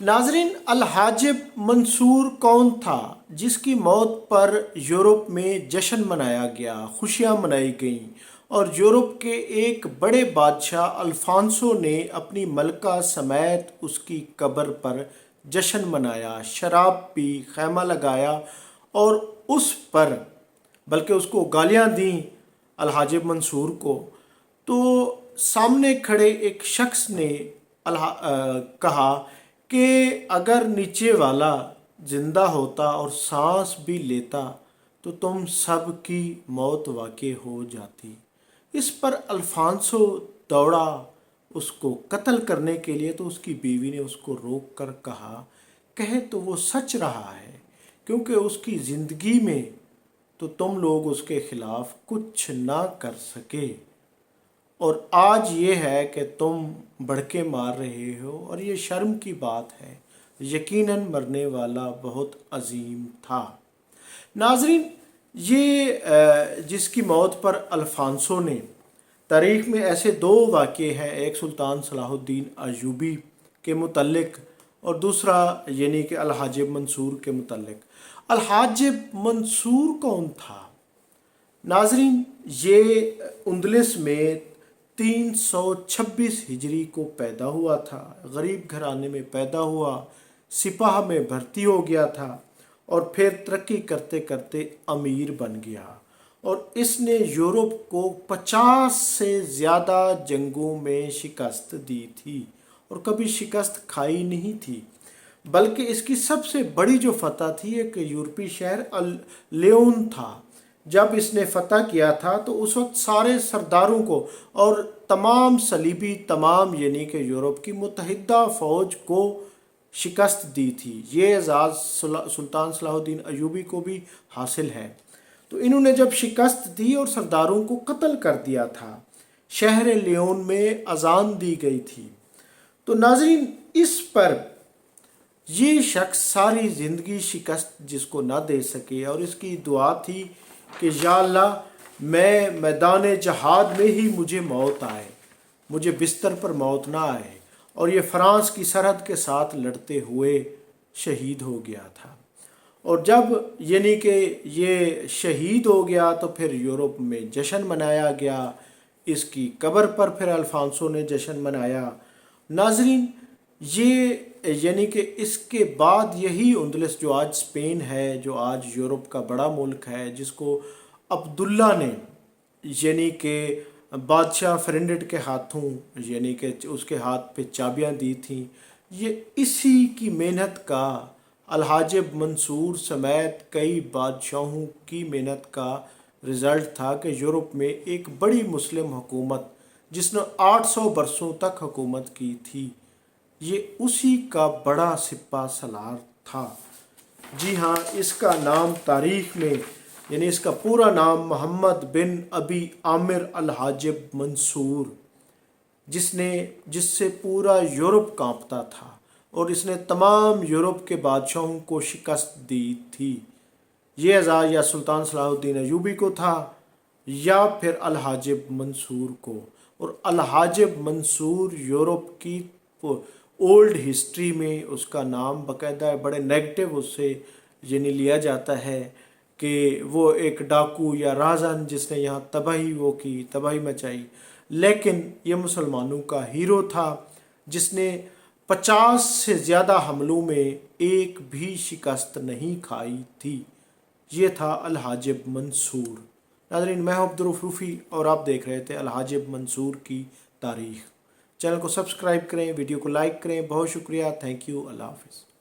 नाजरीन, अल-हाजिब मंसूर कौन था जिसकी मौत पर यूरोप में जश्न मनाया गया, खुशियां मनाई गईं और यूरोप के एक बड़े बादशाह अल्फांसो ने अपनी मलका समेत उसकी कब्र पर जश्न मनाया, शराब पी, खैमा लगाया और उस पर बल्कि उसको गालियां दी अल-हाजिब मंसूर को। तो सामने खड़े एक शख्स ने कहा कि अगर नीचे वाला जिंदा होता और सांस भी लेता तो तुम सब की मौत वाक़ई हो जाती। इस पर अल्फांसो दौड़ा उसको कत्ल करने के लिए, तो उसकी बीवी ने उसको रोक कर कहा, कहे तो वो सच रहा है, क्योंकि उसकी ज़िंदगी में तो तुम लोग उसके खिलाफ कुछ ना कर सके और आज ये है कि तुम भड़के मार रहे हो और ये शर्म की बात है। यकीनन मरने वाला बहुत अजीम था। नाजरीन, ये जिसकी मौत पर अल्फांसो ने, तारीख़ में ऐसे दो वाक़े हैं, एक सुल्तान सलाहुद्दीन अयूबी के मुतल्लिक और दूसरा यानी कि अल-हाजिब मंसूर के मुतल्लिक। अल-हाजिब मंसूर कौन था? नाजरीन, ये उंदलिस में 326 हिजरी को पैदा हुआ था। गरीब घराने में पैदा हुआ, सिपाह में भर्ती हो गया था और फिर तरक्की करते करते अमीर बन गया और इसने यूरोप को 50 से ज़्यादा जंगों में शिकस्त दी थी और कभी शिकस्त खाई नहीं थी। बल्कि इसकी सबसे बड़ी जो फतह थी एक यूरोपीय शहर लियोन था। जब इसने फतह किया था तो उस वक्त सारे सरदारों को और तमाम सलीबी, तमाम यानी कि यूरोप की मुत्तहिदा फ़ौज को शिकस्त दी थी। ये एजाज़ सुल्तान सलाहुद्दीन अयूबी को भी हासिल है। तो इन्होंने जब शिकस्त दी और सरदारों को कत्ल कर दिया था, शहर लियोन में अजान दी गई थी। तो नाजरीन, इस पर ये शख्स सारी ज़िंदगी शिकस्त जिसको ना दे सके और इसकी दुआ थी कि या अल्लाह, मैं मैदान जहाद में ही मुझे मौत आए, मुझे बिस्तर पर मौत ना आए। और ये फ्रांस की सरहद के साथ लड़ते हुए शहीद हो गया था। और जब यानी कि ये शहीद हो गया तो फिर यूरोप में जश्न मनाया गया, इसकी कब्र पर फिर अल्फांसो ने जश्न मनाया। नाजरीन, ये यानी कि इसके बाद यही उंदलस जो आज स्पेन है, जो आज यूरोप का बड़ा मुल्क है, जिसको अब्दुल्ला ने यानी कि बादशाह फ्रेंडेड के हाथों यानी कि उसके हाथ पे चाबियां दी थी, ये इसी की मेहनत का, अल-हाजिब मंसूर समेत कई बादशाहों की मेहनत का रिज़ल्ट था कि यूरोप में एक बड़ी मुस्लिम हुकूमत जिसने 800 बरसों तक हुकूमत की थी, ये उसी का बड़ा सिपा सलार था। जी हाँ, इसका नाम तारीख़ में यानी इसका पूरा नाम मोहम्मद बिन अबी आमिर अल-हाजिब मंसूर, जिससे पूरा यूरोप कांपता था और इसने तमाम यूरोप के बादशाहों को शिकस्त दी थी। ये एजाज़ या सुल्तान सलाहुद्दीन अयूबी को था या फिर अल-हाजिब मंसूर को। और अल-हाजिब मंसूर यूरोप की ओल्ड हिस्ट्री में उसका नाम बाकायदा बड़े नेगेटिव उससे यानी लिया जाता है कि वो एक डाकू या राजन जिसने यहाँ तबाही मचाई। लेकिन ये मुसलमानों का हीरो था जिसने 50 से ज़्यादा हमलों में एक भी शिकस्त नहीं खाई थी। ये था अल-हाजिब मंसूर। नाज़रीन, मैं हूं अब्दुल रऊफ़ रूफ़ी और आप देख रहे थे अल-हाजिब मंसूर की तारीख़। चैनल को सब्सक्राइब करें, वीडियो को लाइक करें। बहुत शुक्रिया। Thank you. अल्लाह हाफ़िज़।